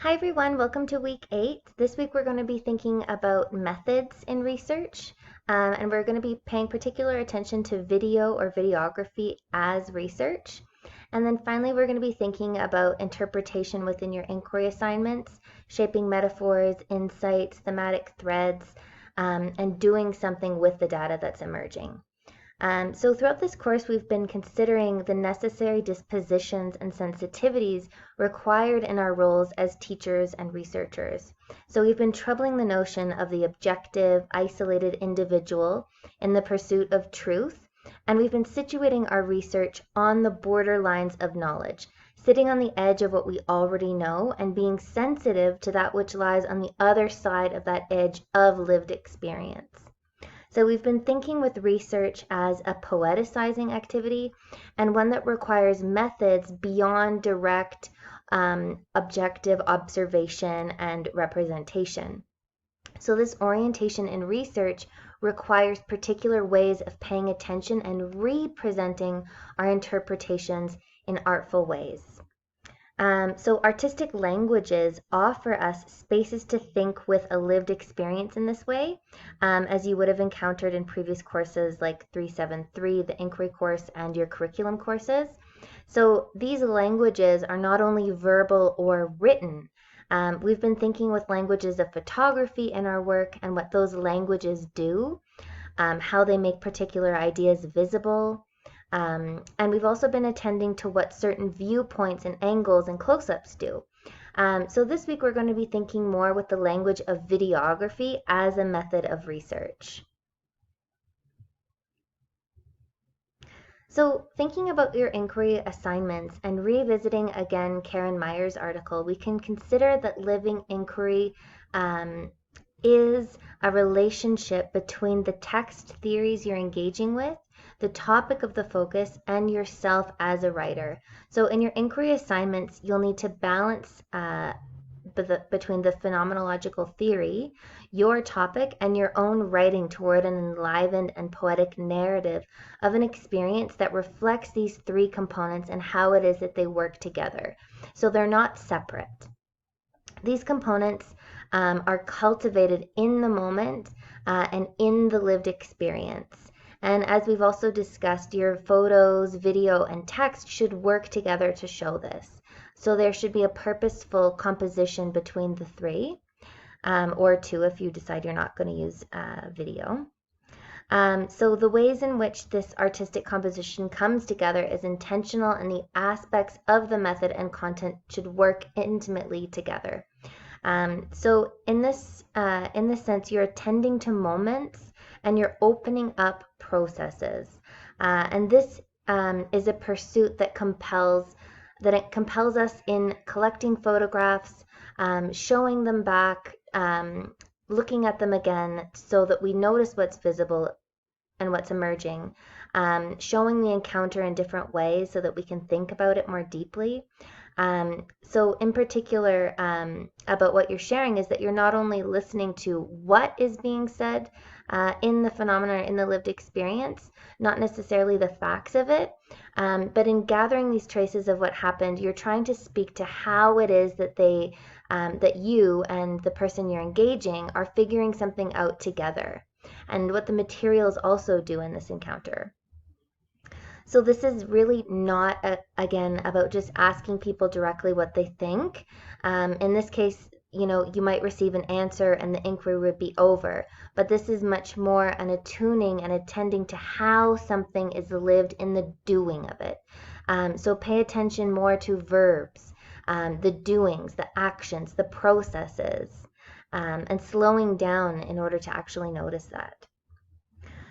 Hi everyone, welcome to week 8. This week we're going to be thinking about methods in research, and we're going to be paying particular attention to video or videography as research. And then finally we're going to be thinking about interpretation within your inquiry assignments, shaping metaphors, insights, thematic threads, and doing something with the data that's emerging. So throughout this course, we've been considering the necessary dispositions and sensitivities required in our roles as teachers and researchers. So we've been troubling the notion of the objective, isolated individual in the pursuit of truth, and we've been situating our research on the borderlines of knowledge, sitting on the edge of what we already know and being sensitive to that which lies on the other side of that edge of lived experience. So we've been thinking with research as a poeticizing activity and one that requires methods beyond direct objective observation and representation. So this orientation in research requires particular ways of paying attention and representing our interpretations in artful ways. So artistic languages offer us spaces to think with a lived experience in this way, as you would have encountered in previous courses like 373, the inquiry course, and your curriculum courses. So these languages are not only verbal or written. We've been thinking with languages of photography in our work and what those languages do, how they make particular ideas visible, and we've also been attending to what certain viewpoints and angles and close-ups do. So this week we're going to be thinking more with the language of videography as a method of research. So thinking about your inquiry assignments and revisiting again Karen Meyer's article, we can consider that living inquiry is a relationship between the text theories you're engaging with, the topic of the focus, and yourself as a writer. So in your inquiry assignments, you'll need to balance between the phenomenological theory, your topic, and your own writing toward an enlivened and poetic narrative of an experience that reflects these three components and how it is that they work together. So they're not separate. These components are cultivated in the moment and in the lived experience. And as we've also discussed, your photos, video, and text should work together to show this. So there should be a purposeful composition between the three, or two if you decide you're not going to use video. So the ways in which this artistic composition comes together is intentional, and the aspects of the method and content should work intimately together. So in this sense, you're attending to moments and you're opening up processes. And this is a pursuit that compels us in collecting photographs, showing them back, looking at them again so that we notice what's visible and what's emerging, showing the encounter in different ways so that we can think about it more deeply. So in particular, about what you're sharing is that you're not only listening to what is being said in the phenomena, in the lived experience, not necessarily the facts of it, but in gathering these traces of what happened, you're trying to speak to how it is that that you and the person you're engaging are figuring something out together, and what the materials also do in this encounter. So this is really not, again, about just asking people directly what they think. In this case, you might receive an answer and the inquiry would be over. But this is much more an attuning and attending to how something is lived in the doing of it. So pay attention more to verbs, the doings, the actions, the processes, and slowing down in order to actually notice that.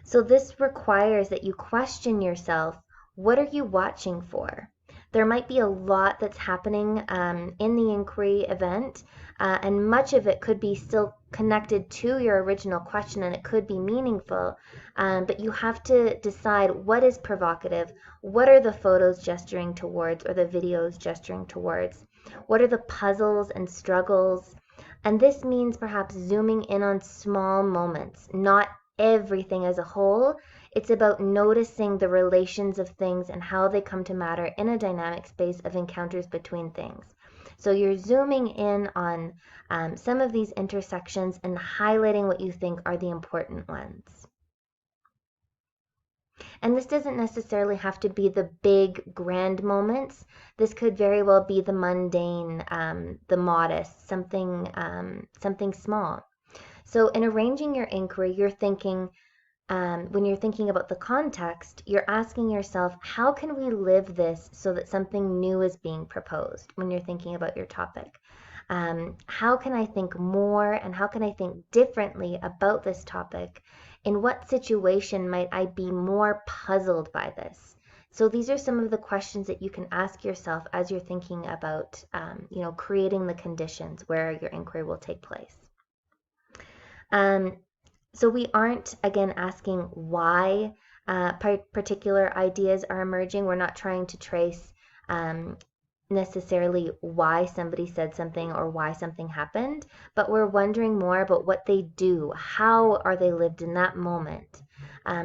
So this requires that you question yourself, what are you watching for? There might be a lot that's happening in the inquiry event, and much of it could be still connected to your original question, and it could be meaningful, but you have to decide what is provocative, what are the photos gesturing towards or the videos gesturing towards, what are the puzzles and struggles, and this means perhaps zooming in on small moments, not everything as a whole. It's about noticing the relations of things and how they come to matter in a dynamic space of encounters between things. So you're zooming in on some of these intersections and highlighting what you think are the important ones. And this doesn't necessarily have to be the big, grand moments. This could very well be the mundane, the modest, something small. So in arranging your inquiry, you're thinking, when you're thinking about the context, you're asking yourself, how can we live this so that something new is being proposed when you're thinking about your topic? How can I think more and how can I think differently about this topic? In what situation might I be more puzzled by this? So these are some of the questions that you can ask yourself as you're thinking about, creating the conditions where your inquiry will take place. So we aren't, again, asking why particular ideas are emerging. We're not trying to trace necessarily why somebody said something or why something happened, but we're wondering more about what they do. How are they lived in that moment?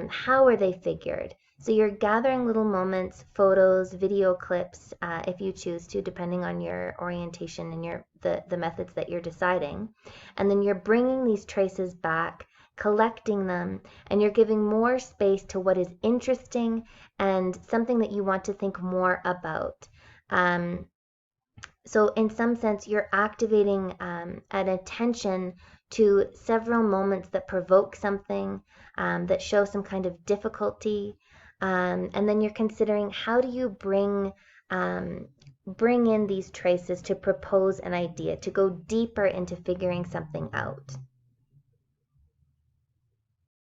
How are they figured? So you're gathering little moments, photos, video clips, if you choose to, depending on your orientation and the methods that you're deciding. And then you're bringing these traces back, collecting them, and you're giving more space to what is interesting and something that you want to think more about. So in some sense, you're activating an attention to several moments that provoke something, that show some kind of difficulty, and then you're considering how do you bring in these traces to propose an idea, to go deeper into figuring something out.